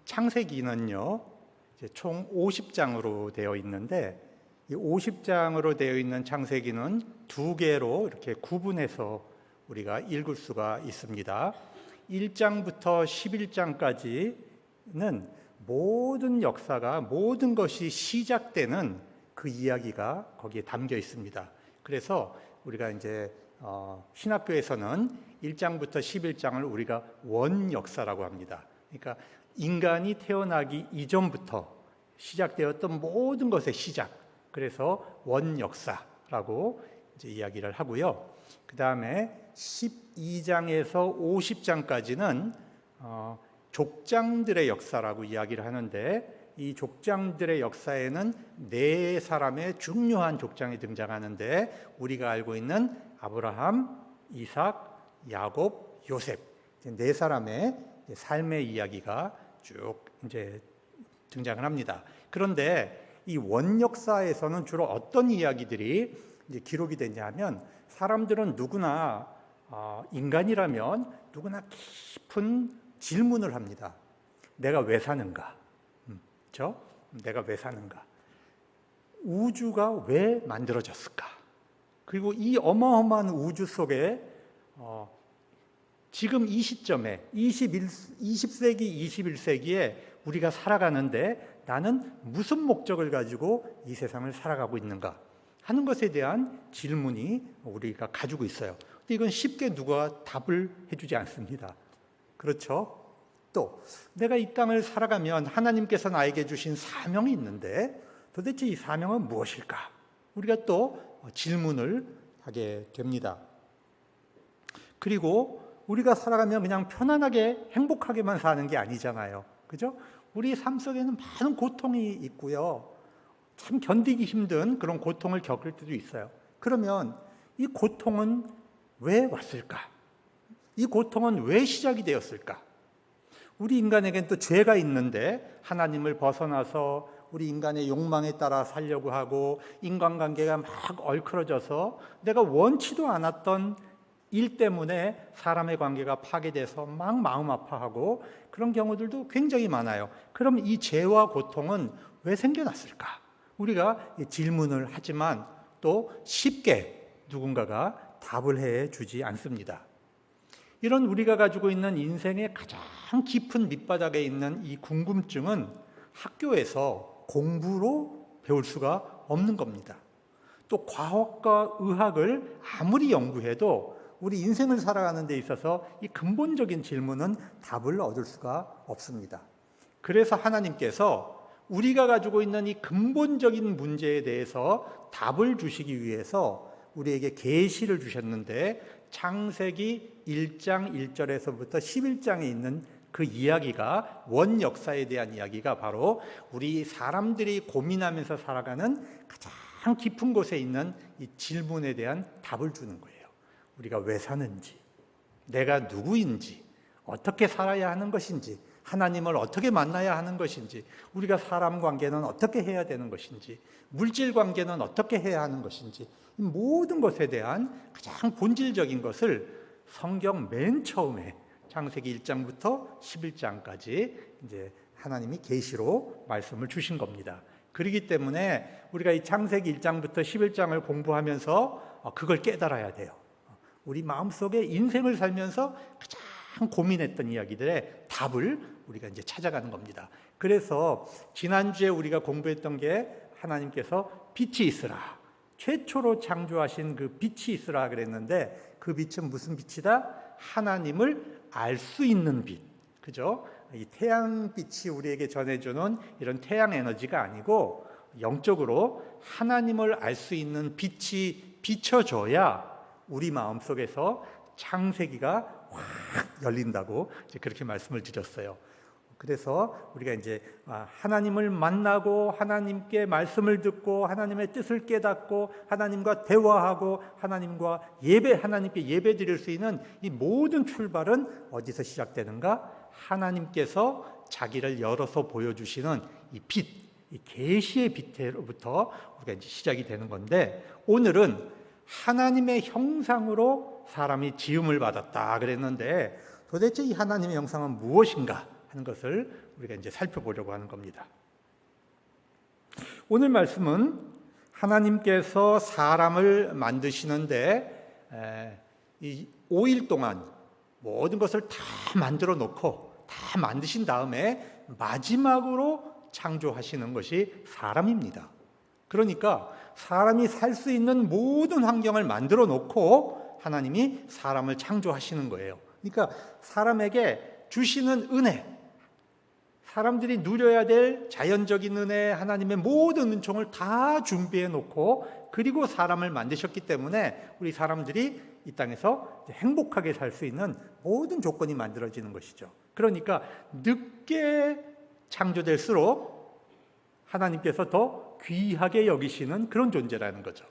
창세기는요, 이제 총 50장으로 되어 있는데 이 50장으로 되어 있는 창세기는 두 개로 이렇게 구분해서 우리가 읽을 수가 있습니다. 1장부터 11장까지는 모든 역사가, 모든 것이 시작되는 그 이야기가 거기에 담겨 있습니다. 그래서 우리가 이제 신학교에서는 1장부터 11장을 우리가 원역사라고 합니다. 그러니까 인간이 태어나기 이전부터 시작되었던 모든 것의 시작, 그래서 원역사라고 이제 이야기를 하고요. 그 다음에 12장에서 50장까지는 족장들의 역사라고 이야기를 하는데, 이 족장들의 역사에는 네 사람의 중요한 족장이 등장하는데, 우리가 알고 있는 아브라함, 이삭, 야곱, 요셉, 네 사람의 삶의 이야기가 쭉 이제 등장을 합니다. 그런데 이 원역사에서는 주로 어떤 이야기들이 이제 기록이 되냐면, 사람들은 누구나 인간이라면 누구나 깊은 질문을 합니다. 내가 왜 사는가? 그렇죠? 내가 왜 사는가? 우주가 왜 만들어졌을까? 그리고 이 어마어마한 우주 속에 지금 이 시점에 20세기, 21세기에 우리가 살아가는데 나는 무슨 목적을 가지고 이 세상을 살아가고 있는가 하는 것에 대한 질문이 우리가 가지고 있어요. 근데 이건 쉽게 누가 답을 해주지 않습니다. 그렇죠? 또 내가 이 땅을 살아가면 하나님께서 나에게 주신 사명이 있는데 도대체 이 사명은 무엇일까? 우리가 또 질문을 하게 됩니다. 그리고 우리가 살아가면 그냥 편안하게 행복하게만 사는 게 아니잖아요. 그죠? 우리 삶 속에는 많은 고통이 있고요. 참 견디기 힘든 그런 고통을 겪을 때도 있어요. 그러면 이 고통은 왜 왔을까? 이 고통은 왜 시작이 되었을까? 우리 인간에겐 또 죄가 있는데 하나님을 벗어나서 우리 인간의 욕망에 따라 살려고 하고 인간관계가 막 얼크러져서 내가 원치도 않았던 일 때문에 사람의 관계가 파괴돼서 막 마음 아파하고 그런 경우들도 굉장히 많아요. 그럼 이 죄와 고통은 왜 생겨났을까? 우리가 질문을 하지만 또 쉽게 누군가가 답을 해주지 않습니다. 이런 우리가 가지고 있는 인생의 가장 깊은 밑바닥에 있는 이 궁금증은 학교에서 공부로 배울 수가 없는 겁니다. 또 과학과 의학을 아무리 연구해도 우리 인생을 살아가는 데 있어서 이 근본적인 질문은 답을 얻을 수가 없습니다. 그래서 하나님께서 우리가 가지고 있는 이 근본적인 문제에 대해서 답을 주시기 위해서 우리에게 계시를 주셨는데, 창세기 1장 1절에서부터 11장에 있는 그 이야기가, 원역사에 대한 이야기가 바로 우리 사람들이 고민하면서 살아가는 가장 깊은 곳에 있는 이 질문에 대한 답을 주는 거예요. 우리가 왜 사는지, 내가 누구인지, 어떻게 살아야 하는 것인지, 하나님을 어떻게 만나야 하는 것인지, 우리가 사람 관계는 어떻게 해야 되는 것인지, 물질 관계는 어떻게 해야 하는 것인지, 이 모든 것에 대한 가장 본질적인 것을 성경 맨 처음에 창세기 1장부터 11장까지 이제 하나님이 계시로 말씀을 주신 겁니다. 그렇기 때문에 우리가 이 창세기 1장부터 11장을 공부하면서 그걸 깨달아야 돼요. 우리 마음속에 인생을 살면서 가장 고민했던 이야기들의 답을 우리가 이제 찾아가는 겁니다. 그래서 지난주에 우리가 공부했던 게, 하나님께서 빛이 있으라, 최초로 창조하신 그 빛이 있으라 그랬는데, 그 빛은 무슨 빛이다? 하나님을 알 수 있는 빛. 그죠? 이 태양빛이 우리에게 전해주는 이런 태양 에너지가 아니고, 영적으로 하나님을 알 수 있는 빛이 비춰져야 우리 마음속에서 창세기가 확 열린다고 이제 그렇게 말씀을 드렸어요. 그래서 우리가 이제 하나님을 만나고 하나님께 말씀을 듣고 하나님의 뜻을 깨닫고 하나님과 대화하고 하나님께 예배 드릴 수 있는 이 모든 출발은 어디서 시작되는가? 하나님께서 자기를 열어서 보여주시는 이 빛, 이 계시의 빛으로부터 우리가 이제 시작이 되는 건데, 오늘은 하나님의 형상으로 사람이 지음을 받았다 그랬는데, 도대체 이 하나님의 형상은 무엇인가 하는 것을 우리가 이제 살펴보려고 하는 겁니다. 오늘 말씀은 하나님께서 사람을 만드시는데 이 5일 동안 모든 것을 다 만들어 놓고 다 만드신 다음에 마지막으로 창조하시는 것이 사람입니다. 그러니까 사람이 살 수 있는 모든 환경을 만들어 놓고 하나님이 사람을 창조하시는 거예요. 그러니까 사람에게 주시는 은혜, 사람들이 누려야 될 자연적인 은혜, 하나님의 모든 은총을 다 준비해 놓고 그리고 사람을 만드셨기 때문에 우리 사람들이 이 땅에서 행복하게 살 수 있는 모든 조건이 만들어지는 것이죠. 그러니까 늦게 창조될수록 하나님께서 더 귀하게 여기시는 그런 존재라는 거죠.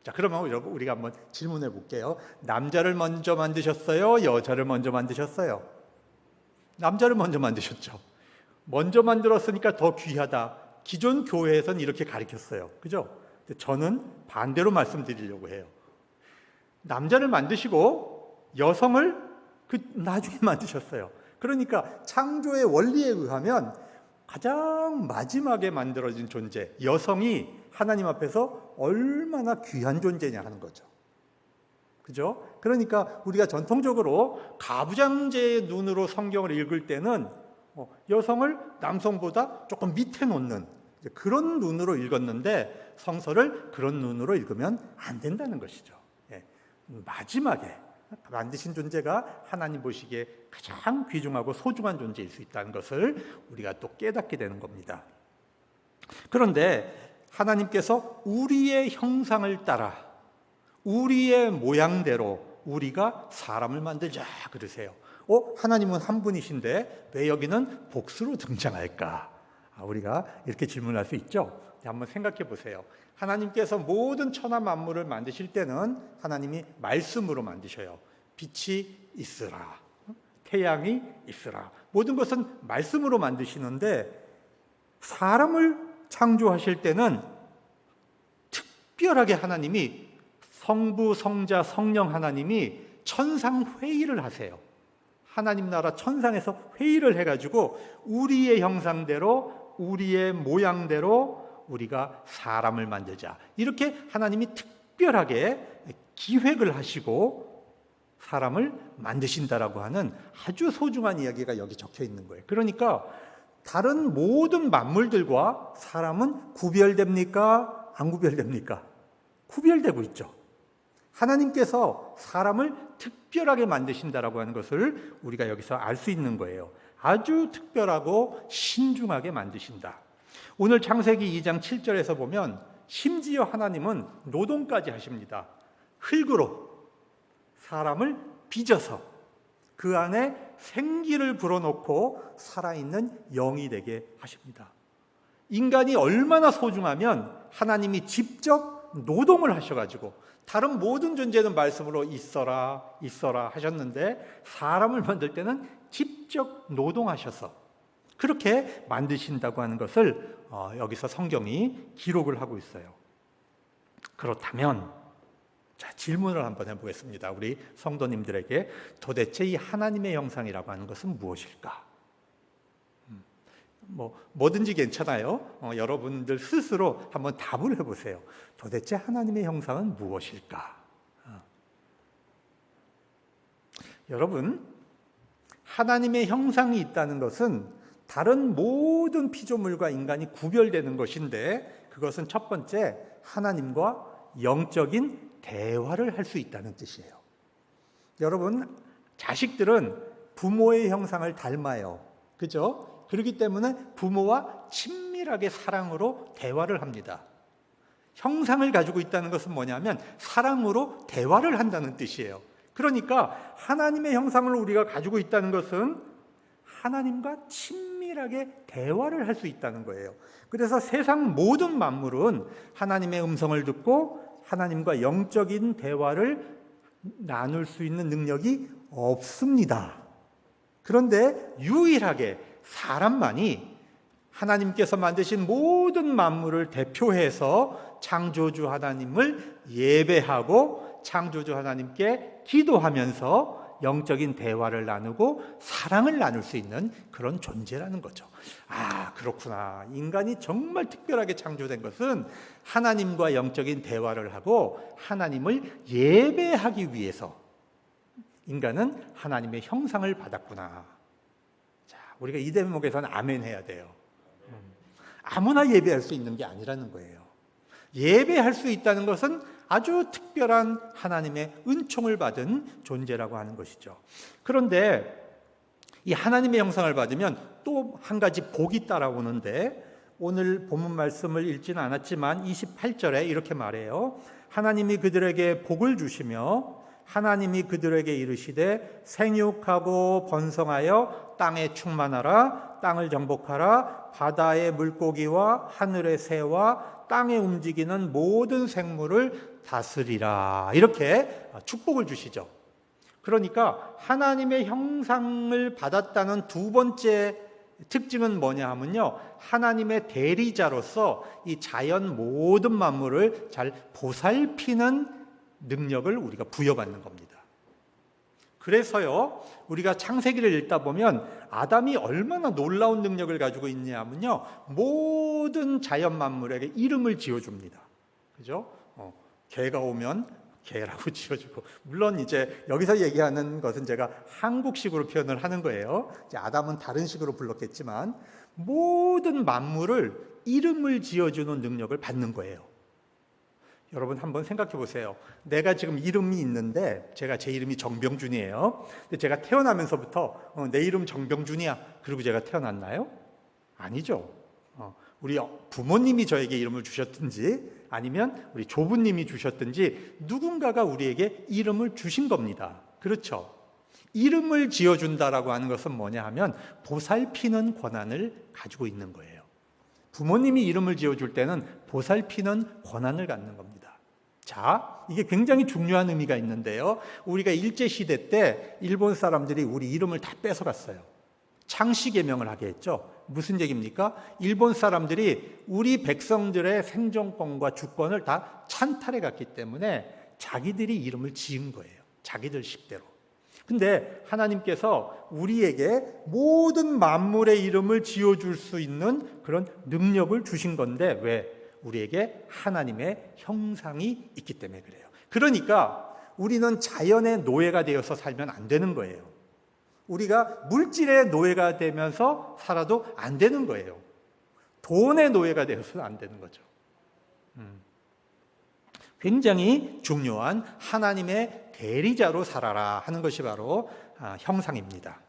자, 그러면 여러분 우리가 한번 질문해 볼게요. 남자를 먼저 만드셨어요? 여자를 먼저 만드셨어요? 남자를 먼저 만드셨죠. 먼저 만들었으니까 더 귀하다. 기존 교회에서는 이렇게 가르쳤어요. 그죠? 저는 반대로 말씀드리려고 해요. 남자를 만드시고 여성을 나중에 만드셨어요. 그러니까 창조의 원리에 의하면 가장 마지막에 만들어진 존재, 여성이 하나님 앞에서 얼마나 귀한 존재냐 하는 거죠. 그죠? 그러니까 우리가 전통적으로 가부장제의 눈으로 성경을 읽을 때는 여성을 남성보다 조금 밑에 놓는 그런 눈으로 읽었는데 성서를 그런 눈으로 읽으면 안 된다는 것이죠. 마지막에 만드신 존재가 하나님 보시기에 가장 귀중하고 소중한 존재일 수 있다는 것을 우리가 또 깨닫게 되는 겁니다. 그런데 하나님께서 우리의 형상을 따라 우리의 모양대로 우리가 사람을 만들자 그러세요. 하나님은 한 분이신데 왜 여기는 복수로 등장할까? 우리가 이렇게 질문할 수 있죠. 한번 생각해 보세요. 하나님께서 모든 천하 만물을 만드실 때는 하나님이 말씀으로 만드셔요. 빛이 있으라, 태양이 있으라. 모든 것은 말씀으로 만드시는데 사람을 창조하실 때는 특별하게 하나님이 성부, 성자, 성령 하나님이 천상회의를 하세요. 하나님 나라 천상에서 회의를 해가지고 우리의 형상대로 우리의 모양대로 우리가 사람을 만들자. 이렇게 하나님이 특별하게 기획을 하시고 사람을 만드신다라고 하는 아주 소중한 이야기가 여기 적혀 있는 거예요. 그러니까 다른 모든 만물들과 사람은 구별됩니까? 안 구별됩니까? 구별되고 있죠. 하나님께서 사람을 특별하게 만드신다라고 하는 것을 우리가 여기서 알 수 있는 거예요. 아주 특별하고 신중하게 만드신다. 오늘 창세기 2장 7절에서 보면 심지어 하나님은 노동까지 하십니다. 흙으로 사람을 빚어서 그 안에 생기를 불어넣고 살아있는 영이 되게 하십니다. 인간이 얼마나 소중하면 하나님이 직접 노동을 하셔가지고 다른 모든 존재는 말씀으로 있어라 하셨는데 사람을 만들 때는 직접 노동하셔서 그렇게 만드신다고 하는 것을 여기서 성경이 기록을 하고 있어요. 그렇다면 질문을 한번 해보겠습니다. 우리 성도님들에게 도대체 이 하나님의 형상이라고 하는 것은 무엇일까? 뭐든지 괜찮아요. 여러분들 스스로 한번 답을 해보세요. 도대체 하나님의 형상은 무엇일까? 여러분, 하나님의 형상이 있다는 것은 다른 모든 피조물과 인간이 구별되는 것인데 그것은 첫 번째 하나님과 영적인 대화를 할 수 있다는 뜻이에요. 여러분, 자식들은 부모의 형상을 닮아요. 그죠? 그렇기 때문에 부모와 친밀하게 사랑으로 대화를 합니다. 형상을 가지고 있다는 것은 뭐냐면 사랑으로 대화를 한다는 뜻이에요. 그러니까 하나님의 형상을 우리가 가지고 있다는 것은 하나님과 친밀하게 대화를 할 수 있다는 거예요. 그래서 세상 모든 만물은 하나님의 음성을 듣고 하나님과 영적인 대화를 나눌 수 있는 능력이 없습니다. 그런데 유일하게 사람만이 하나님께서 만드신 모든 만물을 대표해서 창조주 하나님을 예배하고 창조주 하나님께 기도하면서 영적인 대화를 나누고 사랑을 나눌 수 있는 그런 존재라는 거죠. 아, 그렇구나. 인간이 정말 특별하게 창조된 것은 하나님과 영적인 대화를 하고 하나님을 예배하기 위해서 인간은 하나님의 형상을 받았구나. 자, 우리가 이 대목에서는 아멘 해야 돼요. 아무나 예배할 수 있는 게 아니라는 거예요. 예배할 수 있다는 것은 아주 특별한 하나님의 은총을 받은 존재라고 하는 것이죠. 그런데 이 하나님의 형상을 받으면 또 한 가지 복이 따라오는데, 오늘 본문 말씀을 읽지는 않았지만 28절에 이렇게 말해요. 하나님이 그들에게 복을 주시며 하나님이 그들에게 이르시되 생육하고 번성하여 땅에 충만하라. 땅을 정복하라. 바다의 물고기와 하늘의 새와 땅에 움직이는 모든 생물을 다스리라. 이렇게 축복을 주시죠. 그러니까 하나님의 형상을 받았다는 두 번째 특징은 뭐냐 하면요, 하나님의 대리자로서 이 자연 모든 만물을 잘 보살피는 능력을 우리가 부여받는 겁니다. 그래서요, 우리가 창세기를 읽다 보면 아담이 얼마나 놀라운 능력을 가지고 있냐 하면요, 모든 자연 만물에게 이름을 지어줍니다. 그죠? 개가 오면 개라고 지어주고, 물론 이제 여기서 얘기하는 것은 제가 한국식으로 표현을 하는 거예요. 이제 아담은 다른 식으로 불렀겠지만 모든 만물을 이름을 지어주는 능력을 받는 거예요. 여러분 한번 생각해 보세요. 내가 지금 이름이 있는데, 제 이름이 정병준이에요. 근데 제가 태어나면서부터 내 이름 정병준이야, 그리고 제가 태어났나요? 아니죠. 우리 부모님이 저에게 이름을 주셨든지 아니면 우리 조부님이 주셨든지 누군가가 우리에게 이름을 주신 겁니다. 그렇죠? 이름을 지어준다라고 하는 것은 뭐냐 하면 보살피는 권한을 가지고 있는 거예요. 부모님이 이름을 지어줄 때는 보살피는 권한을 갖는 겁니다. 자, 이게 굉장히 중요한 의미가 있는데요. 우리가 일제시대 때 일본 사람들이 우리 이름을 다 뺏어갔어요. 창씨개명을 하게 했죠. 무슨 얘기입니까? 일본 사람들이 우리 백성들의 생존권과 주권을 다 찬탈해 갔기 때문에 자기들이 이름을 지은 거예요. 자기들 식대로. 근데 하나님께서 우리에게 모든 만물의 이름을 지어줄 수 있는 그런 능력을 주신 건데, 왜? 우리에게 하나님의 형상이 있기 때문에 그래요. 그러니까 우리는 자연의 노예가 되어서 살면 안 되는 거예요. 우리가 물질의 노예가 되면서 살아도 안 되는 거예요. 돈의 노예가 되어서는 안 되는 거죠. 굉장히 중요한 하나님의 대리자로 살아라 하는 것이 바로 형상입니다.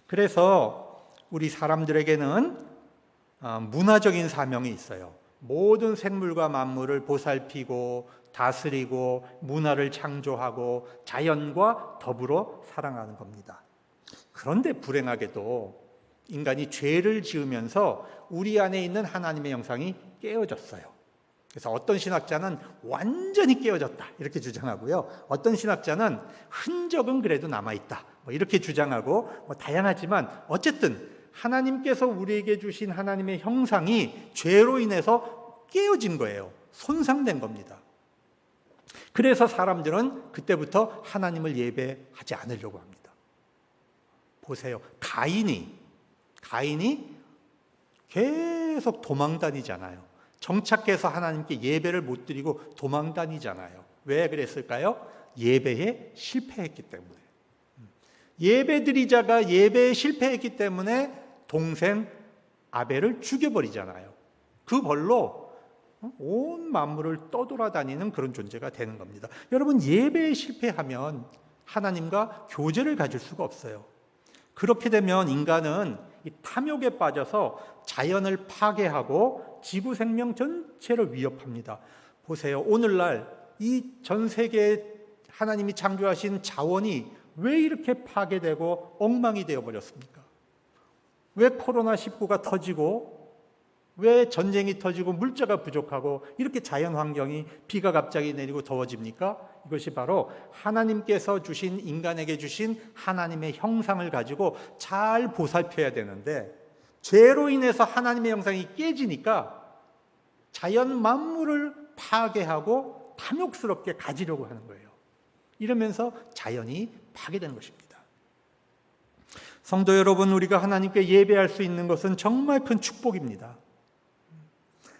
그래서 우리 사람들에게는 문화적인 사명이 있어요. 모든 생물과 만물을 보살피고 다스리고 문화를 창조하고 자연과 더불어 사랑하는 겁니다. 그런데 불행하게도 인간이 죄를 지으면서 우리 안에 있는 하나님의 형상이 깨어졌어요. 그래서 어떤 신학자는 완전히 깨어졌다 이렇게 주장하고요, 어떤 신학자는 흔적은 그래도 남아있다 이렇게 주장하고, 다양하지만 어쨌든 하나님께서 우리에게 주신 하나님의 형상이 죄로 인해서 깨어진 거예요. 손상된 겁니다. 그래서 사람들은 그때부터 하나님을 예배하지 않으려고 합니다. 보세요. 가인이 계속 도망다니잖아요. 정착해서 하나님께 예배를 못 드리고 도망다니잖아요. 왜 그랬을까요? 예배에 실패했기 때문에. 예배드리자가 예배에 실패했기 때문에 동생 아벨을 죽여버리잖아요. 그 벌로 온 만물을 떠돌아다니는 그런 존재가 되는 겁니다. 여러분, 예배에 실패하면 하나님과 교제를 가질 수가 없어요. 그렇게 되면 인간은 이 탐욕에 빠져서 자연을 파괴하고 지구 생명 전체를 위협합니다. 보세요. 오늘날 이 전 세계에 하나님이 창조하신 자원이 왜 이렇게 파괴되고 엉망이 되어버렸습니까? 왜 코로나19가 터지고, 왜 전쟁이 터지고 물자가 부족하고 이렇게 자연 환경이, 비가 갑자기 내리고 더워집니까? 이것이 바로 하나님께서 주신, 인간에게 주신 하나님의 형상을 가지고 잘 보살펴야 되는데, 죄로 인해서 하나님의 형상이 깨지니까 자연 만물을 파괴하고 탐욕스럽게 가지려고 하는 거예요. 이러면서 자연이 파괴되는 것입니다. 성도 여러분, 우리가 하나님께 예배할 수 있는 것은 정말 큰 축복입니다.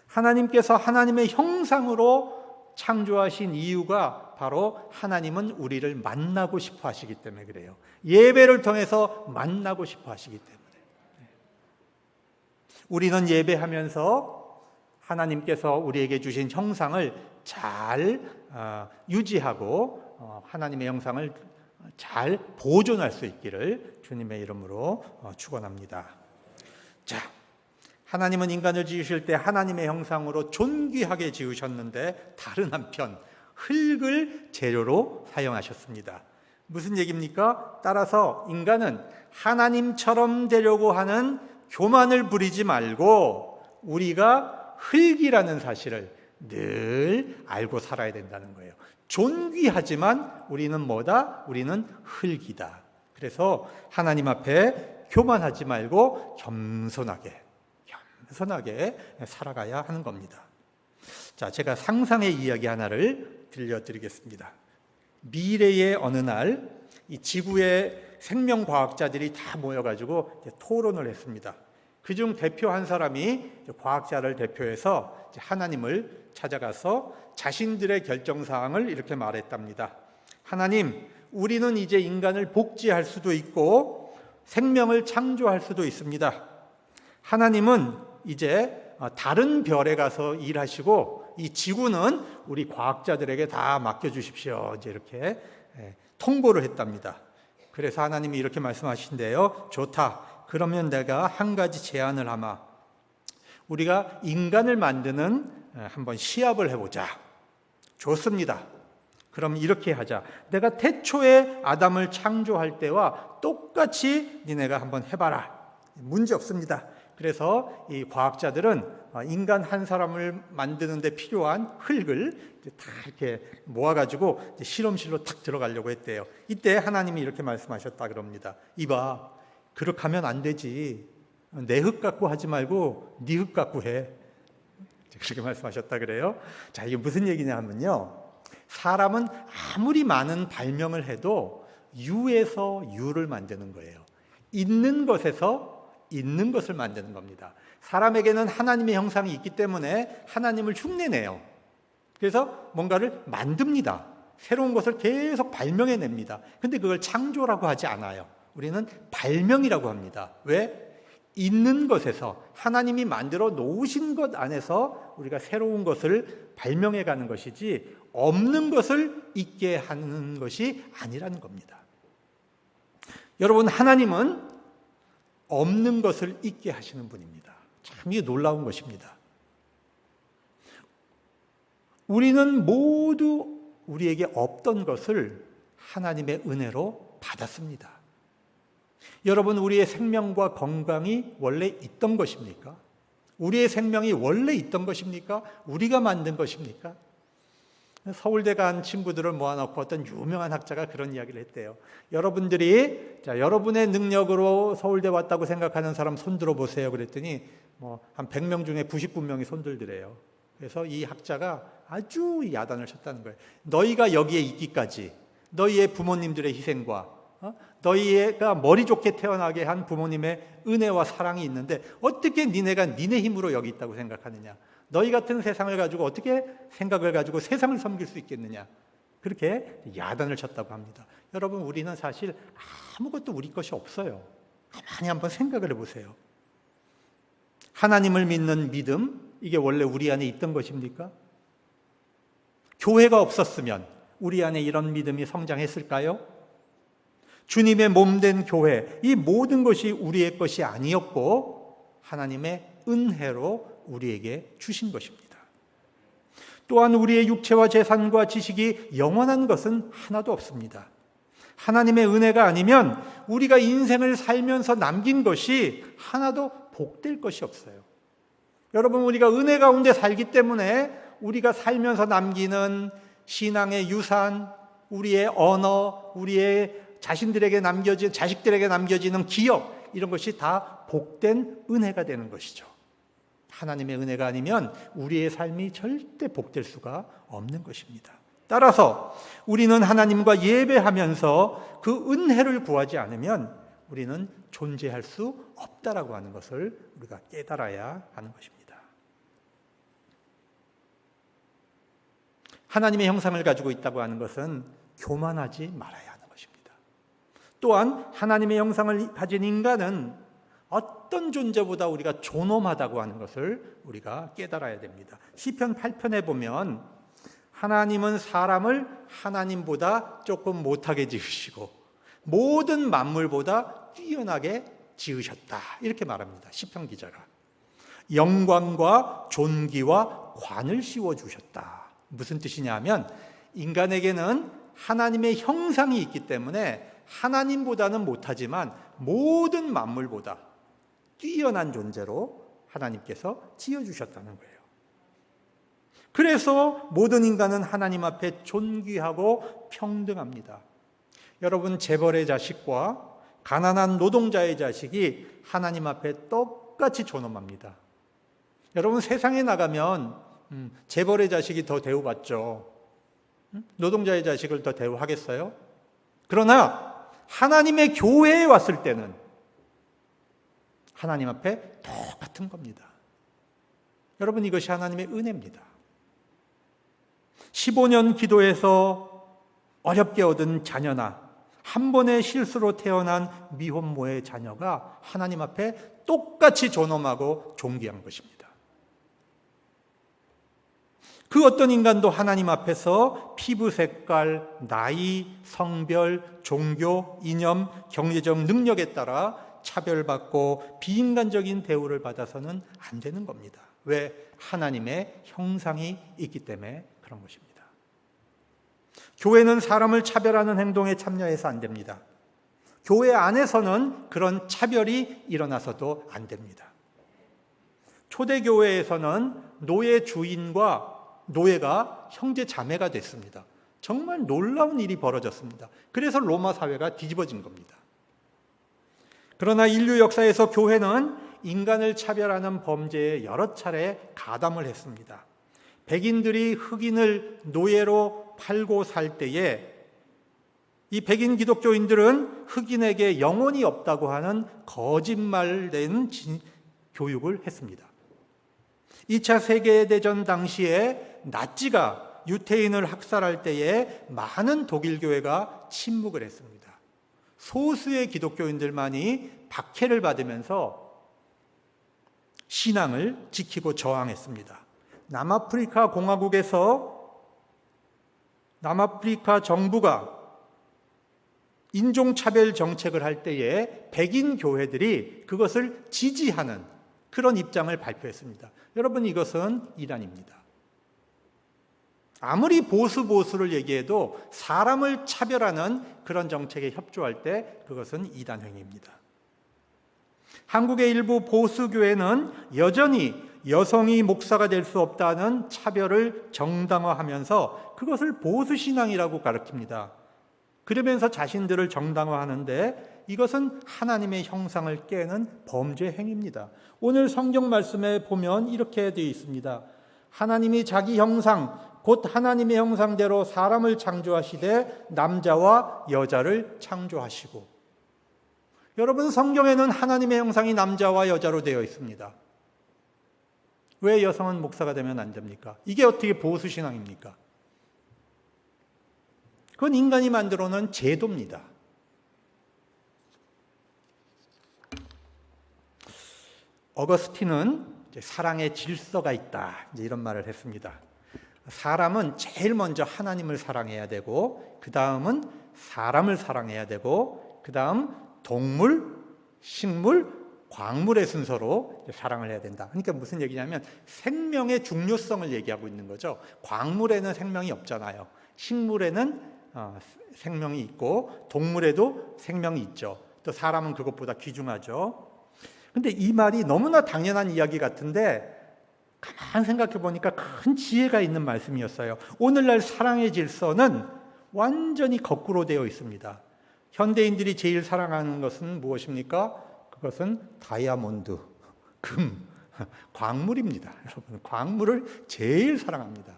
하나님께서 하나님의 형상으로 창조하신 이유가 바로 하나님은 우리를 만나고 싶어 하시기 때문에 그래요. 예배를 통해서 만나고 싶어 하시기 때문에. 우리는 예배하면서 하나님께서 우리에게 주신 형상을 잘 유지하고 하나님의 형상을 잘 보존할 수 있기를 주님의 이름으로 축원합니다. 자, 하나님은 인간을 지으실 때 하나님의 형상으로 존귀하게 지으셨는데 다른 한편 흙을 재료로 사용하셨습니다. 무슨 얘기입니까? 따라서 인간은 하나님처럼 되려고 하는 교만을 부리지 말고 우리가 흙이라는 사실을 늘 알고 살아야 된다는 거예요. 존귀하지만 우리는 뭐다? 우리는 흙이다. 그래서 하나님 앞에 교만하지 말고 겸손하게 살아가야 하는 겁니다. 자, 제가 상상의 이야기 하나를 들려드리겠습니다. 미래의 어느 날 이 지구의 생명과학자들이 다 모여가지고 토론을 했습니다. 그중 대표 한 사람이 과학자를 대표해서 하나님을 찾아가서 자신들의 결정사항을 이렇게 말했답니다. 하나님, 우리는 이제 인간을 복제할 수도 있고 생명을 창조할 수도 있습니다. 하나님은 이제 다른 별에 가서 일하시고 이 지구는 우리 과학자들에게 다 맡겨주십시오. 이제 이렇게 통보를 했답니다. 그래서 하나님이 이렇게 말씀하신대요. 좋다. 그러면 내가 한 가지 제안을 하마. 우리가 인간을 만드는 한번 시합을 해보자. 좋습니다. 그럼 이렇게 하자. 내가 태초에 아담을 창조할 때와 똑같이 니네가 한번 해봐라. 문제 없습니다. 그래서 이 과학자들은 인간 한 사람을 만드는 데 필요한 흙을 다 이렇게 모아가지고 실험실로 탁 들어가려고 했대요. 이때 하나님이 이렇게 말씀하셨다 그럽니다. 이봐, 그렇게 하면 안 되지. 내 흙 갖고 하지 말고 네 흙 갖고 해. 그렇게 말씀하셨다 그래요. 자, 이게 무슨 얘기냐 하면요. 사람은 아무리 많은 발명을 해도 유에서 유를 만드는 거예요. 있는 것에서 있는 것을 만드는 겁니다. 사람에게는 하나님의 형상이 있기 때문에 하나님을 흉내내요. 그래서 뭔가를 만듭니다. 새로운 것을 계속 발명해냅니다. 근데 그걸 창조라고 하지 않아요. 우리는 발명이라고 합니다. 왜? 있는 것에서 하나님이 만들어 놓으신 것 안에서 우리가 새로운 것을 발명해가는 것이지 없는 것을 있게 하는 것이 아니라는 겁니다. 여러분, 하나님은 없는 것을 있게 하시는 분입니다. 참 이게 놀라운 것입니다. 우리는 모두 우리에게 없던 것을 하나님의 은혜로 받았습니다. 여러분, 우리의 생명과 건강이 원래 있던 것입니까? 우리의 생명이 원래 있던 것입니까? 우리가 만든 것입니까? 서울대 간 친구들을 모아놓고 어떤 유명한 학자가 그런 이야기를 했대요. 여러분들이 여러분의 능력으로 서울대 왔다고 생각하는 사람 손 들어보세요. 그랬더니 한 100명 중에 99명이 손 들더래요. 그래서 이 학자가 아주 야단을 쳤다는 거예요. 너희가 여기에 있기까지 너희의 부모님들의 희생과 너희가 머리 좋게 태어나게 한 부모님의 은혜와 사랑이 있는데 어떻게 니네가 니네 힘으로 여기 있다고 생각하느냐. 너희 같은 세상을 가지고 어떻게 생각을 가지고 세상을 섬길 수 있겠느냐. 그렇게 야단을 쳤다고 합니다. 여러분, 우리는 사실 아무것도 우리 것이 없어요. 가만히 한번 생각을 해보세요. 하나님을 믿는 믿음, 이게 원래 우리 안에 있던 것입니까? 교회가 없었으면 우리 안에 이런 믿음이 성장했을까요? 주님의 몸된 교회, 이 모든 것이 우리의 것이 아니었고 하나님의 은혜로 우리에게 주신 것입니다. 또한 우리의 육체와 재산과 지식이 영원한 것은 하나도 없습니다. 하나님의 은혜가 아니면 우리가 인생을 살면서 남긴 것이 하나도 복될 것이 없어요. 여러분, 우리가 은혜 가운데 살기 때문에 우리가 살면서 남기는 신앙의 유산, 우리의 언어, 우리의 자식들에게 남겨지는 기억, 이런 것이 다 복된 은혜가 되는 것이죠. 하나님의 은혜가 아니면 우리의 삶이 절대 복될 수가 없는 것입니다. 따라서 우리는 하나님과 예배하면서 그 은혜를 구하지 않으면 우리는 존재할 수 없다라고 하는 것을 우리가 깨달아야 하는 것입니다. 하나님의 형상을 가지고 있다고 하는 것은 교만하지 말아야 하는 것입니다. 또한 하나님의 형상을 가진 인간은 어떤 존재보다 우리가 존엄하다고 하는 것을 우리가 깨달아야 됩니다. 시편 8편에 보면 하나님은 사람을 하나님보다 조금 못하게 지으시고 모든 만물보다 뛰어나게 지으셨다, 이렇게 말합니다. 시편 기자가. 영광과 존귀와 관을 씌워주셨다. 무슨 뜻이냐 하면 인간에게는 하나님의 형상이 있기 때문에 하나님보다는 못하지만 모든 만물보다 뛰어난 존재로 하나님께서 지어주셨다는 거예요. 그래서 모든 인간은 하나님 앞에 존귀하고 평등합니다. 여러분, 재벌의 자식과 가난한 노동자의 자식이 하나님 앞에 똑같이 존엄합니다. 여러분, 세상에 나가면 재벌의 자식이 더 대우받죠. 노동자의 자식을 더 대우하겠어요? 그러나 하나님의 교회에 왔을 때는 하나님 앞에 똑같은 겁니다. 여러분, 이것이 하나님의 은혜입니다. 15년 기도해서 어렵게 얻은 자녀나 한 번의 실수로 태어난 미혼모의 자녀가 하나님 앞에 똑같이 존엄하고 존귀한 것입니다. 그 어떤 인간도 하나님 앞에서 피부 색깔, 나이, 성별, 종교, 이념, 경제적 능력에 따라 차별받고 비인간적인 대우를 받아서는 안 되는 겁니다. 왜? 하나님의 형상이 있기 때문에 그런 것입니다. 교회는 사람을 차별하는 행동에 참여해서 안 됩니다. 교회 안에서는 그런 차별이 일어나서도 안 됩니다. 초대교회에서는 노예 주인과 노예가 형제 자매가 됐습니다. 정말 놀라운 일이 벌어졌습니다. 그래서 로마 사회가 뒤집어진 겁니다. 그러나 인류 역사에서 교회는 인간을 차별하는 범죄에 여러 차례 가담을 했습니다. 백인들이 흑인을 노예로 팔고 살 때에 이 백인 기독교인들은 흑인에게 영혼이 없다고 하는 거짓말된 교육을 했습니다. 2차 세계대전 당시에 나치가 유태인을 학살할 때에 많은 독일 교회가 침묵을 했습니다. 소수의 기독교인들만이 박해를 받으면서 신앙을 지키고 저항했습니다. 남아프리카 공화국에서 남아프리카 정부가 인종차별 정책을 할 때에 백인 교회들이 그것을 지지하는 그런 입장을 발표했습니다. 여러분, 이것은 이단입니다. 아무리 보수를 얘기해도 사람을 차별하는 그런 정책에 협조할 때 그것은 이단 행위입니다. 한국의 일부 보수교회는 여전히 여성이 목사가 될 수 없다는 차별을 정당화하면서 그것을 보수신앙이라고 가르칩니다. 그러면서 자신들을 정당화하는데 이것은 하나님의 형상을 깨는 범죄 행위입니다. 오늘 성경 말씀에 보면 이렇게 되어 있습니다. 하나님이 자기 형상, 곧 하나님의 형상대로 사람을 창조하시되 남자와 여자를 창조하시고. 여러분, 성경에는 하나님의 형상이 남자와 여자로 되어 있습니다. 왜 여성은 목사가 되면 안 됩니까? 이게 어떻게 보수신앙입니까? 그건 인간이 만들어 놓은 제도입니다. 어거스틴은 사랑의 질서가 있다, 이런 말을 했습니다. 사람은 제일 먼저 하나님을 사랑해야 되고, 그 다음은 사람을 사랑해야 되고, 그 다음 동물, 식물, 광물의 순서로 사랑을 해야 된다. 그러니까 무슨 얘기냐면 생명의 중요성을 얘기하고 있는 거죠. 광물에는 생명이 없잖아요. 식물에는 생명이 있고 동물에도 생명이 있죠. 또 사람은 그것보다 귀중하죠. 근데 이 말이 너무나 당연한 이야기 같은데 가만 생각해 보니까 큰 지혜가 있는 말씀이었어요. 오늘날 사랑의 질서는 완전히 거꾸로 되어 있습니다. 현대인들이 제일 사랑하는 것은 무엇입니까? 그것은 다이아몬드, 금, 광물입니다. 여러분, 광물을 제일 사랑합니다.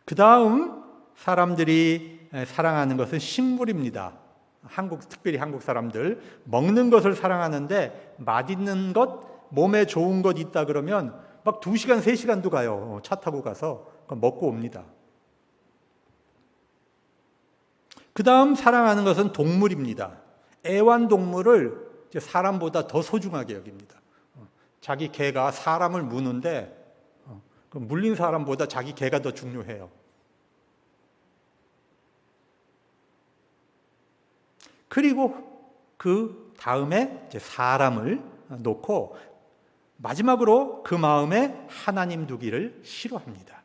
그 다음 사람들이 사랑하는 것은 식물입니다. 특별히 한국 사람들 먹는 것을 사랑하는데 맛있는 것, 몸에 좋은 것 있다 그러면 막 2시간, 3시간도 가요. 차 타고 가서 먹고 옵니다. 그 다음 사랑하는 것은 동물입니다. 애완동물을 사람보다 더 소중하게 여깁니다. 자기 개가 사람을 무는데 물린 사람보다 자기 개가 더 중요해요. 그리고 그 다음에 사람을 놓고 마지막으로 그 마음에 하나님 두기를 싫어합니다.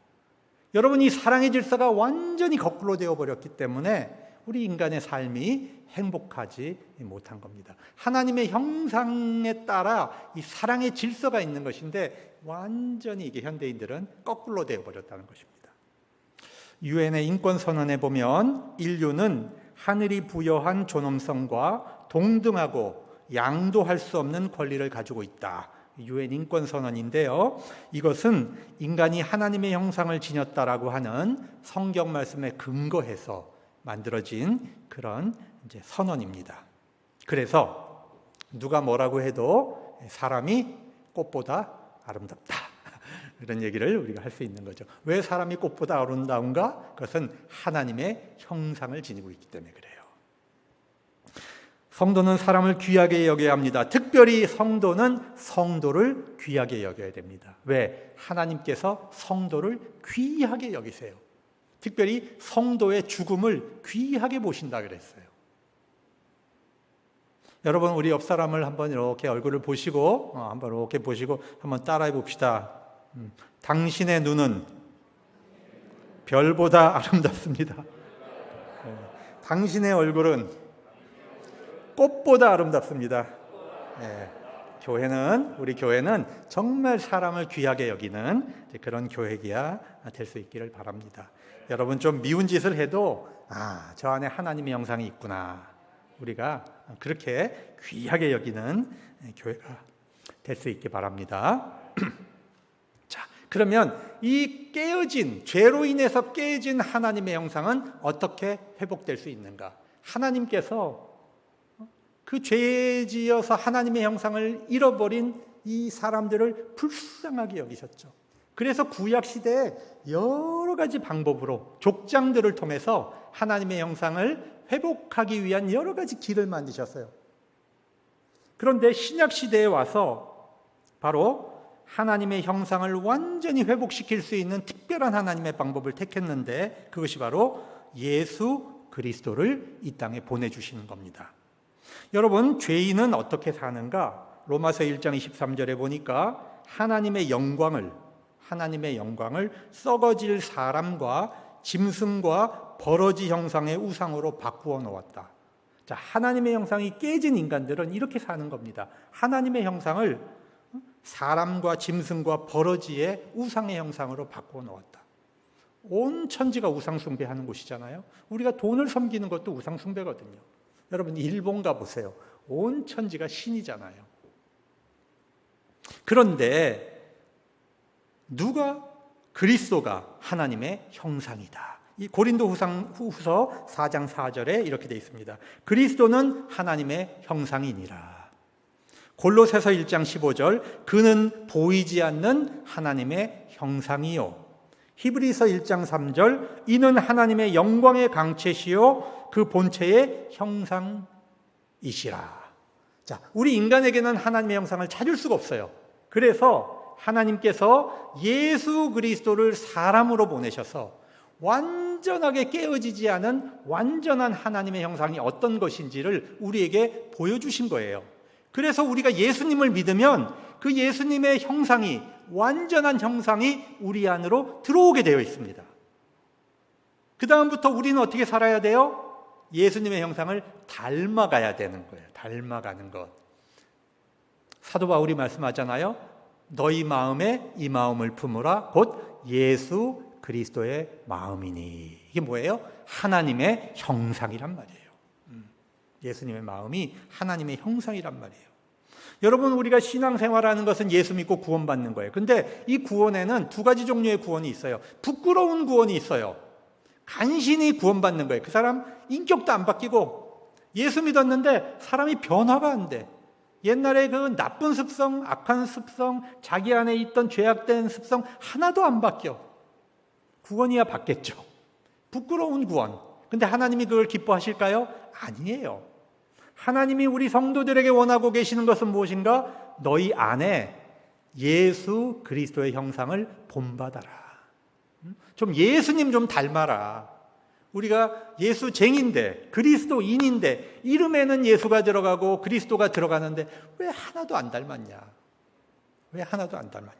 여러분, 이 사랑의 질서가 완전히 거꾸로 되어버렸기 때문에 우리 인간의 삶이 행복하지 못한 겁니다. 하나님의 형상에 따라 이 사랑의 질서가 있는 것인데 완전히 이게 현대인들은 거꾸로 되어버렸다는 것입니다. 유엔의 인권선언에 보면 인류는 하늘이 부여한 존엄성과 동등하고 양도할 수 없는 권리를 가지고 있다. 유엔 인권선언인데요. 이것은 인간이 하나님의 형상을 지녔다라고 하는 성경 말씀에 근거해서 만들어진 그런 선언입니다. 그래서 누가 뭐라고 해도 사람이 꽃보다 아름답다. 이런 얘기를 우리가 할 수 있는 거죠. 왜 사람이 꽃보다 아름다운가? 그것은 하나님의 형상을 지니고 있기 때문에 그래요. 성도는 사람을 귀하게 여겨야 합니다. 특별히 성도는 성도를 귀하게 여겨야 됩니다. 왜? 하나님께서 성도를 귀하게 여기세요. 특별히 성도의 죽음을 귀하게 보신다 그랬어요. 여러분, 우리 옆 사람을 한번 이렇게 얼굴을 보시고 한번 이렇게 보시고 한번 따라해 봅시다. 당신의 눈은 별보다 아름답습니다. 당신의 얼굴은 꽃보다 아름답습니다. 우리 교회는 정말 사람을 귀하게 여기는 그런 교회가 될 수 있기를 바랍니다. 여러분, 좀 미운 짓을 해도 저 안에 하나님의 형상이 있구나. 우리가 그렇게 귀하게 여기는 교회가 될 수 있기 바랍니다. 자, 그러면 이 죄로 인해서 깨어진 하나님의 형상은 어떻게 회복될 수 있는가? 하나님께서 그 죄 지어서 하나님의 형상을 잃어버린 이 사람들을 불쌍하게 여기셨죠. 그래서 구약 시대에 여러 가지 방법으로 족장들을 통해서 하나님의 형상을 회복하기 위한 여러 가지 길을 만드셨어요. 그런데 신약 시대에 와서 바로 하나님의 형상을 완전히 회복시킬 수 있는 특별한 하나님의 방법을 택했는데 그것이 바로 예수 그리스도를 이 땅에 보내주시는 겁니다. 여러분, 죄인은 어떻게 사는가? 로마서 1장 23절에 보니까 하나님의 영광을 썩어질 사람과 짐승과 버러지 형상의 우상으로 바꾸어 놓았다. 자, 하나님의 형상이 깨진 인간들은 이렇게 사는 겁니다. 하나님의 형상을 사람과 짐승과 버러지의 우상의 형상으로 바꾸어 놓았다. 온 천지가 우상 숭배하는 곳이잖아요. 우리가 돈을 섬기는 것도 우상 숭배거든요. 여러분, 일본 가보세요. 온 천지가 신이잖아요. 그런데 그리스도가 하나님의 형상이다. 이 고린도후서 4장 4절에 이렇게 되어 있습니다. 그리스도는 하나님의 형상이니라. 골로새서 1장 15절, 그는 보이지 않는 하나님의 형상이요. 히브리서 1장 3절, 이는 하나님의 영광의 강체시요 그 본체의 형상이시라. 자, 우리 인간에게는 하나님의 형상을 찾을 수가 없어요. 그래서 하나님께서 예수 그리스도를 사람으로 보내셔서 완전하게 깨어지지 않은 완전한 하나님의 형상이 어떤 것인지를 우리에게 보여주신 거예요. 그래서 우리가 예수님을 믿으면 그 예수님의 형상이, 완전한 형상이 우리 안으로 들어오게 되어 있습니다. 그 다음부터 우리는 어떻게 살아야 돼요? 예수님의 형상을 닮아가야 되는 거예요. 닮아가는 것. 사도 바울이 말씀하잖아요. 너희 마음에 이 마음을 품으라. 곧 예수 그리스도의 마음이니. 이게 뭐예요? 하나님의 형상이란 말이에요. 예수님의 마음이 하나님의 형상이란 말이에요. 여러분, 우리가 신앙생활하는 것은 예수 믿고 구원받는 거예요. 근데 이 구원에는 두 가지 종류의 구원이 있어요. 부끄러운 구원이 있어요. 간신히 구원받는 거예요. 그 사람 인격도 안 바뀌고 예수 믿었는데 사람이 변화가 안 돼. 옛날에 그 나쁜 습성, 악한 습성, 자기 안에 있던 죄악된 습성 하나도 안 바뀌어. 구원이야 받겠죠. 부끄러운 구원. 근데 하나님이 그걸 기뻐하실까요? 아니에요. 하나님이 우리 성도들에게 원하고 계시는 것은 무엇인가? 너희 안에 예수 그리스도의 형상을 본받아라. 좀 예수님 좀 닮아라. 우리가 예수쟁인데, 그리스도인인데, 이름에는 예수가 들어가고 그리스도가 들어가는데 왜 하나도 안 닮았냐? 왜 하나도 안 닮았냐?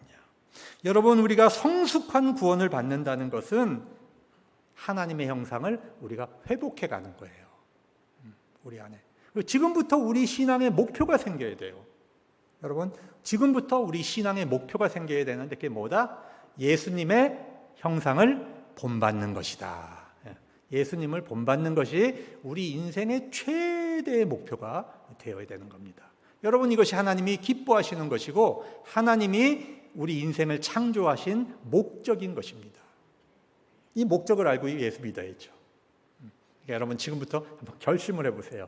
여러분, 우리가 성숙한 구원을 받는다는 것은 하나님의 형상을 우리가 회복해 가는 거예요. 우리 안에. 지금부터 우리 신앙의 목표가 생겨야 돼요. 여러분, 지금부터 우리 신앙의 목표가 생겨야 되는데 그게 뭐다? 예수님의 형상을 본받는 것이다. 예수님을 본받는 것이 우리 인생의 최대의 목표가 되어야 되는 겁니다. 여러분, 이것이 하나님이 기뻐하시는 것이고 하나님이 우리 인생을 창조하신 목적인 것입니다. 이 목적을 알고 예수 믿어야죠. 그러니까 여러분, 지금부터 한번 결심을 해보세요.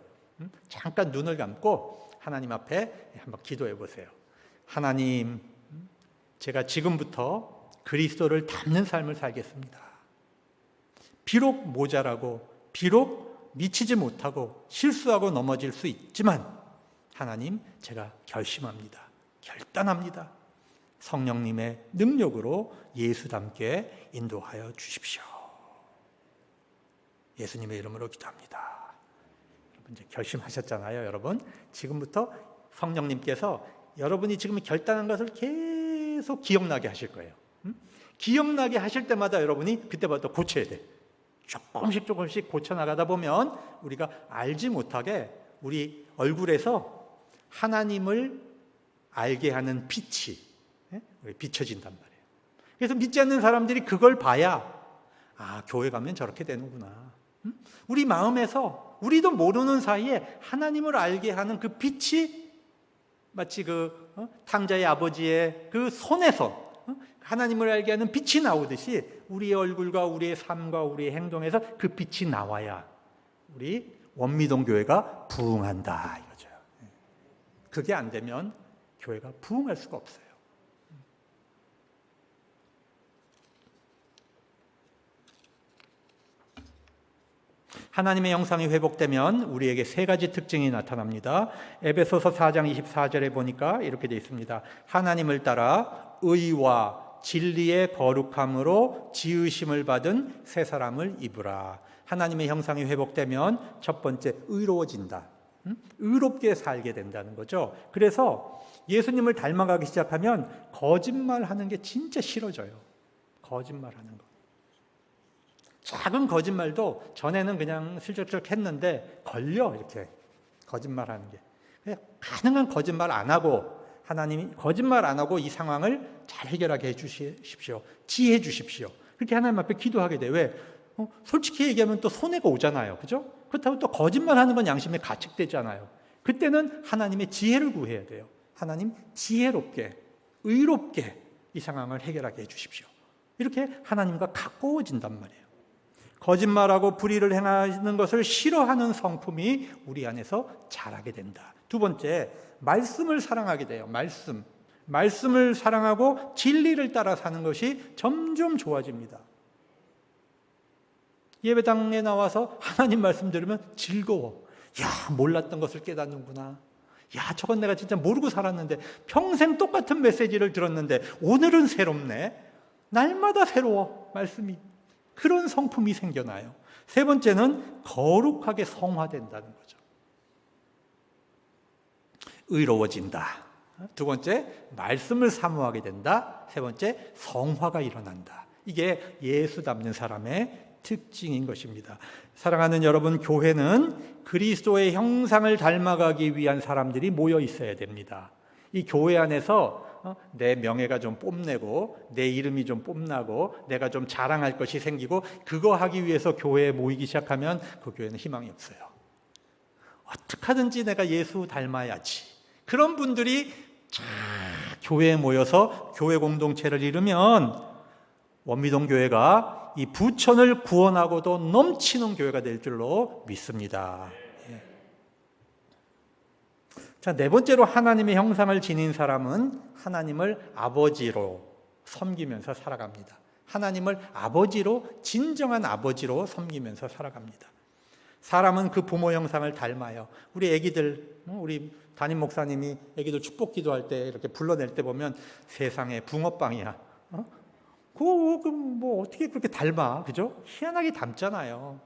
잠깐 눈을 감고 하나님 앞에 한번 기도해 보세요. 하나님, 제가 지금부터 그리스도를 닮는 삶을 살겠습니다. 비록 모자라고, 비록 미치지 못하고 실수하고 넘어질 수 있지만 하나님, 제가 결심합니다. 결단합니다. 성령님의 능력으로 예수 닮게 인도하여 주십시오. 예수님의 이름으로 기도합니다. 이제 결심하셨잖아요, 여러분. 지금부터 성령님께서 여러분이 지금 결단한 것을 계속 기억나게 하실 거예요. 기억나게 하실 때마다 여러분이 그때마다 고쳐야 돼. 조금씩 고쳐나가다 보면 우리가 알지 못하게 우리 얼굴에서 하나님을 알게 하는 빛이 비춰진단 말이에요. 그래서 믿지 않는 사람들이 그걸 봐야 교회 가면 저렇게 되는구나. 우리 마음에서 우리도 모르는 사이에 하나님을 알게 하는 그 빛이 마치 그 탕자의 아버지의 그 손에서 하나님을 알게 하는 빛이 나오듯이 우리의 얼굴과 우리의 삶과 우리의 행동에서 그 빛이 나와야 우리 원미동 교회가 부흥한다 이거죠. 그게 안 되면 교회가 부흥할 수가 없어요. 하나님의 형상이 회복되면 우리에게 세 가지 특징이 나타납니다. 에베소서 4장 24절에 보니까 이렇게 되어 있습니다. 하나님을 따라 의와 진리의 거룩함으로 지으심을 받은 새 사람을 입으라. 하나님의 형상이 회복되면 첫 번째 의로워진다. 의롭게 살게 된다는 거죠. 그래서 예수님을 닮아가기 시작하면 거짓말하는 게 진짜 싫어져요. 거짓말하는 거. 작은 거짓말도 전에는 그냥 슬쩍슬쩍 했는데 걸려, 이렇게 거짓말하는 게. 그냥 가능한 거짓말 안 하고 하나님이 거짓말 안 하고 이 상황을 잘 해결하게 해주십시오. 지혜해 주십시오. 그렇게 하나님 앞에 기도하게 돼. 왜? 솔직히 얘기하면 또 손해가 오잖아요. 그죠? 그렇다고 또 거짓말하는 건 양심에 가책되잖아요. 그때는 하나님의 지혜를 구해야 돼요. 하나님, 지혜롭게, 의롭게 이 상황을 해결하게 해주십시오. 이렇게 하나님과 가까워진단 말이에요. 거짓말하고 불의를 행하는 것을 싫어하는 성품이 우리 안에서 자라게 된다. 두 번째, 말씀을 사랑하게 돼요. 말씀을 사랑하고 진리를 따라 사는 것이 점점 좋아집니다. 예배당에 나와서 하나님 말씀 들으면 즐거워. 야, 몰랐던 것을 깨닫는구나. 야, 저건 내가 진짜 모르고 살았는데 평생 똑같은 메시지를 들었는데 오늘은 새롭네. 날마다 새로워, 말씀이. 그런 성품이 생겨나요. 세 번째는 거룩하게 성화된다는 거죠. 의로워진다. 두 번째, 말씀을 사모하게 된다. 세 번째, 성화가 일어난다. 이게 예수 닮는 사람의 특징인 것입니다. 사랑하는 여러분, 교회는 그리스도의 형상을 닮아가기 위한 사람들이 모여 있어야 됩니다. 이 교회 안에서 내 명예가 좀 뽐내고 내 이름이 좀 뽐나고 내가 좀 자랑할 것이 생기고 그거 하기 위해서 교회에 모이기 시작하면 그 교회는 희망이 없어요. 어떻게 하든지 내가 예수 닮아야지. 그런 분들이 쫙 교회에 모여서 교회 공동체를 이루면 원미동 교회가 이 부천을 구원하고도 넘치는 교회가 될 줄로 믿습니다. 자, 네 번째로 하나님의 형상을 지닌 사람은 하나님을 아버지로 섬기면서 살아갑니다. 하나님을 아버지로, 진정한 아버지로 섬기면서 살아갑니다. 사람은 그 부모 형상을 닮아요. 우리 애기들, 우리 담임 목사님이 애기들 축복 기도할 때 이렇게 불러낼 때 보면 세상에 붕어빵이야. 그거 뭐 어떻게 그렇게 닮아? 그죠? 희한하게 닮잖아요.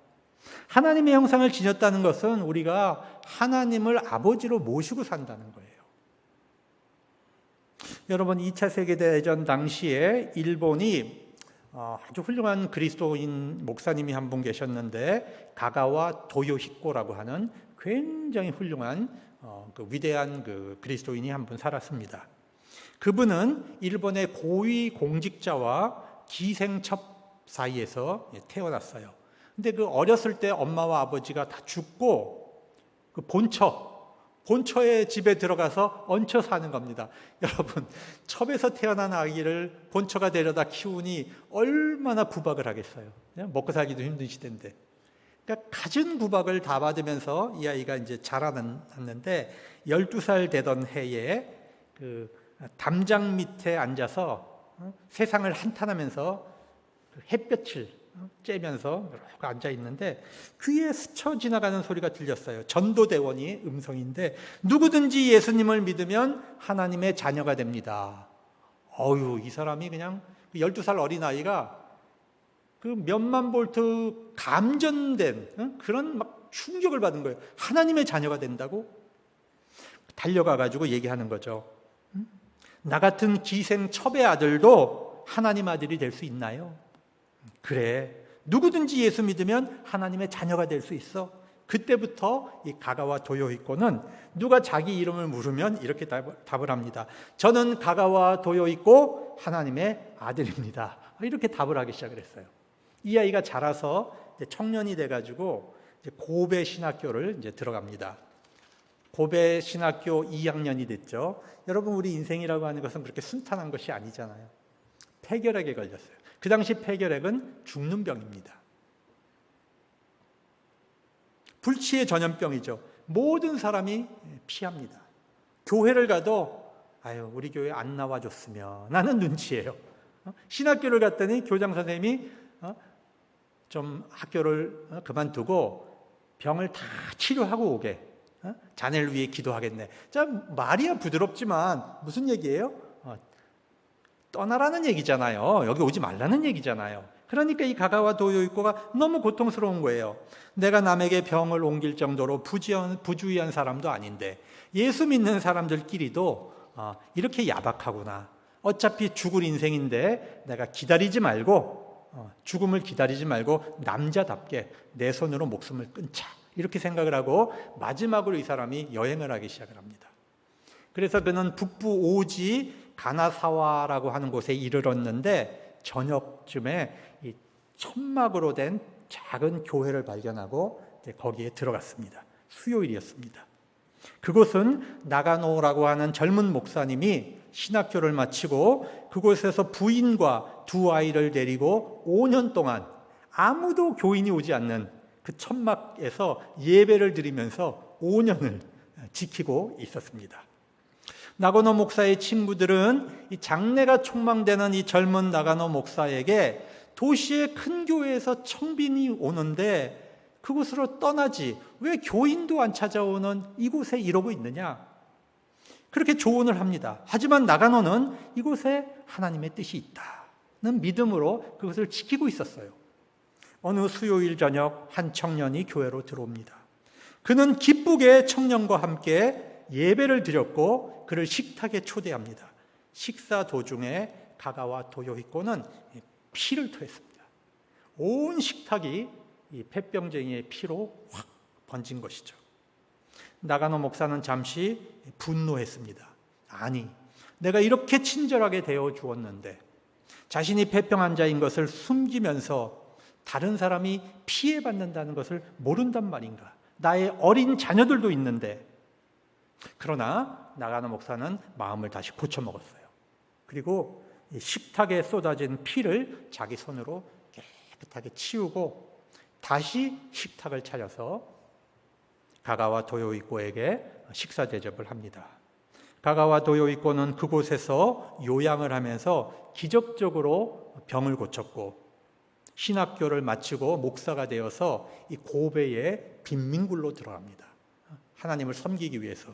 하나님의 형상을 지녔다는 것은 우리가 하나님을 아버지로 모시고 산다는 거예요. 여러분, 2차 세계대전 당시에 일본이 아주 훌륭한 그리스도인 목사님이 한 분 계셨는데, 가가와 도요히코라고 하는 굉장히 훌륭한 그 위대한 그 그리스도인이 한 분 살았습니다. 그분은 일본의 고위 공직자와 기생첩 사이에서 태어났어요. 근데 그 어렸을 때 엄마와 아버지가 다 죽고 그 본처의 집에 들어가서 얹혀 사는 겁니다. 여러분, 첩에서 태어난 아기를 본처가 데려다 키우니 얼마나 부박을 하겠어요. 먹고 살기도 힘든 시대인데. 그러니까 갖은 구박을 다 받으면서 이 아이가 이제 자라났는데 12살 되던 해에 그 담장 밑에 앉아서 세상을 한탄하면서 햇볕을 쬐면서 이렇게 앉아 있는데 귀에 스쳐 지나가는 소리가 들렸어요. 전도대원이 음성인데, 누구든지 예수님을 믿으면 하나님의 자녀가 됩니다. 이 사람이 그냥 12살 어린아이가 그 몇만 볼트 감전된 그런 막 충격을 받은 거예요. 하나님의 자녀가 된다고? 달려가 가지고 얘기하는 거죠. 나 같은 기생 첩의 아들도 하나님 아들이 될 수 있나요? 그래, 누구든지 예수 믿으면 하나님의 자녀가 될 수 있어. 그때부터 이 가가와 도요히코는 누가 자기 이름을 물으면 이렇게 답을 합니다. 저는 가가와 도요히코 하나님의 아들입니다. 이렇게 답을 하기 시작을 했어요. 이 아이가 자라서 청년이 돼가지고 고베 신학교를 이제 들어갑니다. 고베 신학교 2학년이 됐죠. 여러분, 우리 인생이라고 하는 것은 그렇게 순탄한 것이 아니잖아요. 폐결핵에 걸렸어요. 그 당시 폐결핵은 죽는 병입니다. 불치의 전염병이죠. 모든 사람이 피합니다. 교회를 가도 우리 교회 안 나와줬으면 나는 눈치예요. 신학교를 갔더니 교장 선생님이 좀 학교를 그만두고 병을 다 치료하고 오게, 자네를 위해 기도하겠네. 참 말이야 부드럽지만 무슨 얘기예요? 떠나라는 얘기잖아요. 여기 오지 말라는 얘기잖아요. 그러니까 이 가가와 도요히코가 너무 고통스러운 거예요. 내가 남에게 병을 옮길 정도로 부주의한 사람도 아닌데 예수 믿는 사람들끼리도 이렇게 야박하구나. 어차피 죽을 인생인데 내가 기다리지 말고, 죽음을 기다리지 말고 남자답게 내 손으로 목숨을 끊자, 이렇게 생각을 하고 마지막으로 이 사람이 여행을 하기 시작을 합니다. 그래서 그는 북부 오지 가나사와라고 하는 곳에 이르렀는데 저녁쯤에 이 천막으로 된 작은 교회를 발견하고 거기에 들어갔습니다. 수요일이었습니다. 그곳은 나가노라고 하는 젊은 목사님이 신학교를 마치고 그곳에서 부인과 두 아이를 데리고 5년 동안 아무도 교인이 오지 않는 그 천막에서 예배를 드리면서 5년을 지키고 있었습니다. 나가노 목사의 친구들은 이 장래가 촉망되는 이 젊은 나가노 목사에게 도시의 큰 교회에서 청빈이 오는데 그곳으로 떠나지 왜 교인도 안 찾아오는 이곳에 이러고 있느냐, 그렇게 조언을 합니다. 하지만 나가노는 이곳에 하나님의 뜻이 있다는 믿음으로 그것을 지키고 있었어요. 어느 수요일 저녁 한 청년이 교회로 들어옵니다. 그는 기쁘게 청년과 함께 예배를 드렸고 그를 식탁에 초대합니다. 식사 도중에 가가와 도요히코는 피를 토했습니다. 온 식탁이 이 폐병쟁이의 피로 확 번진 것이죠. 나가노 목사는 잠시 분노했습니다. 아니, 내가 이렇게 친절하게 대해 주었는데 자신이 폐병 환자인 것을 숨기면서 다른 사람이 피해받는다는 것을 모른단 말인가? 나의 어린 자녀들도 있는데 그러나 나가노 목사는 마음을 다시 고쳐먹었어요. 그리고 이 식탁에 쏟아진 피를 자기 손으로 깨끗하게 치우고 다시 식탁을 차려서 가가와 도요이코에게 식사 대접을 합니다. 가가와 도요이코는 그곳에서 요양을 하면서 기적적으로 병을 고쳤고 신학교를 마치고 목사가 되어서 이 고베의 빈민굴로 들어갑니다. 하나님을 섬기기 위해서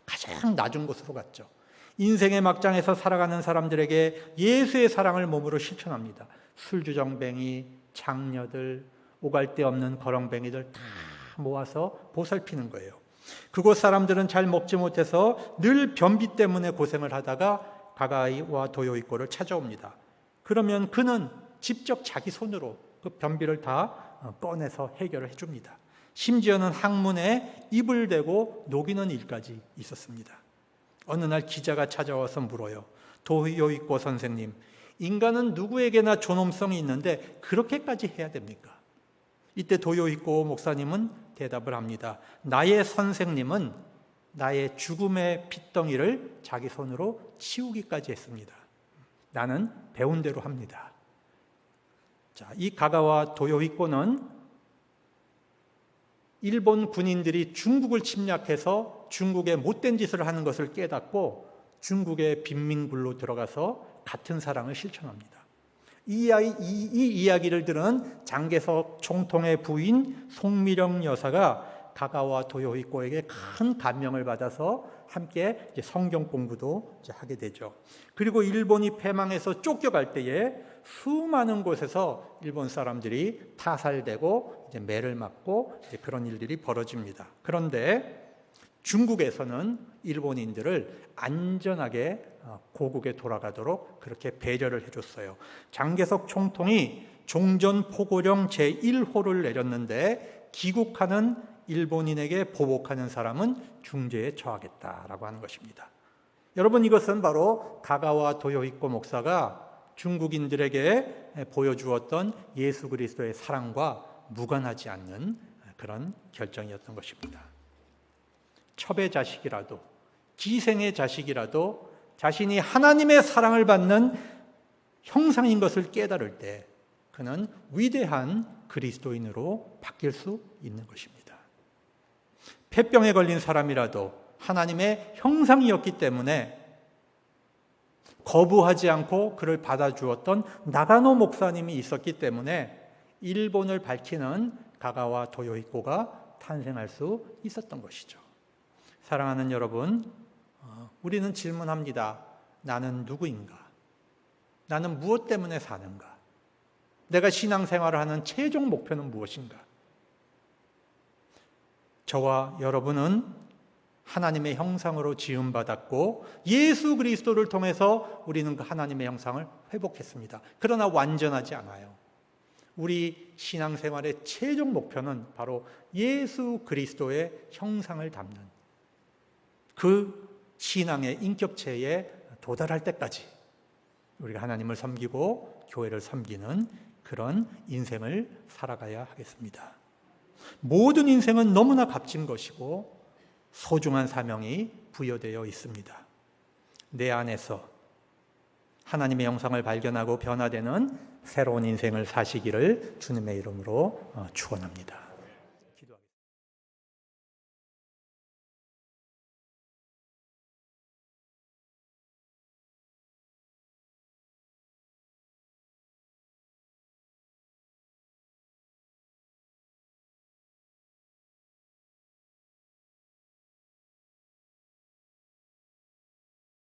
가장 낮은 곳으로 갔죠. 인생의 막장에서 살아가는 사람들에게 예수의 사랑을 몸으로 실천합니다. 술주정뱅이, 장녀들, 오갈 데 없는 거렁뱅이들 다 모아서 보살피는 거예요. 그곳 사람들은 잘 먹지 못해서 늘 변비 때문에 고생을 하다가 가가와 도요이코를 찾아옵니다. 그러면 그는 직접 자기 손으로 그 변비를 다 꺼내서 해결을 해줍니다. 심지어는 항문에 입을 대고 녹이는 일까지 있었습니다. 어느 날 기자가 찾아와서 물어요. 도요이코 선생님, 인간은 누구에게나 존엄성이 있는데 그렇게까지 해야 됩니까? 이때 도요이코 목사님은 대답을 합니다. 나의 선생님은 나의 죽음의 핏덩이를 자기 손으로 치우기까지 했습니다. 나는 배운 대로 합니다. 자, 이 가가와 도요이코는 일본 군인들이 중국을 침략해서 중국의 못된 짓을 하는 것을 깨닫고 중국의 빈민굴로 들어가서 같은 사랑을 실천합니다. 이 이야기를 들은 장개석 총통의 부인 송미령 여사가 가가와 도요이코에게 큰 감명을 받아서 함께 성경 공부도 하게 되죠. 그리고 일본이 패망해서 쫓겨갈 때에 수많은 곳에서 일본 사람들이 타살되고 매를 맞고 그런 일들이 벌어집니다. 그런데 중국에서는 일본인들을 안전하게 고국에 돌아가도록 그렇게 배려를 해줬어요. 장개석 총통이 종전포고령 제1호를 내렸는데 귀국하는 일본인에게 보복하는 사람은 중죄에 처하겠다라고 하는 것입니다. 여러분, 이것은 바로 가가와 도요이코 목사가 중국인들에게 보여주었던 예수 그리스도의 사랑과 무관하지 않는 그런 결정이었던 것입니다. 첩의 자식이라도 기생의 자식이라도 자신이 하나님의 사랑을 받는 형상인 것을 깨달을 때 그는 위대한 그리스도인으로 바뀔 수 있는 것입니다. 폐병에 걸린 사람이라도 하나님의 형상이었기 때문에 거부하지 않고 그를 받아주었던 나가노 목사님이 있었기 때문에 일본을 밝히는 가가와 도요이코가 탄생할 수 있었던 것이죠. 사랑하는 여러분, 우리는 질문합니다. 나는 누구인가? 나는 무엇 때문에 사는가? 내가 신앙생활을 하는 최종 목표는 무엇인가? 저와 여러분은 하나님의 형상으로 지음받았고 예수 그리스도를 통해서 우리는 그 하나님의 형상을 회복했습니다. 그러나 완전하지 않아요. 우리 신앙생활의 최종 목표는 바로 예수 그리스도의 형상을 담는 그 신앙의 인격체에 도달할 때까지 우리가 하나님을 섬기고 교회를 섬기는 그런 인생을 살아가야 하겠습니다. 모든 인생은 너무나 값진 것이고 소중한 사명이 부여되어 있습니다. 내 안에서 하나님의 형상을 발견하고 변화되는 새로운 인생을 사시기를 주님의 이름으로 축원합니다.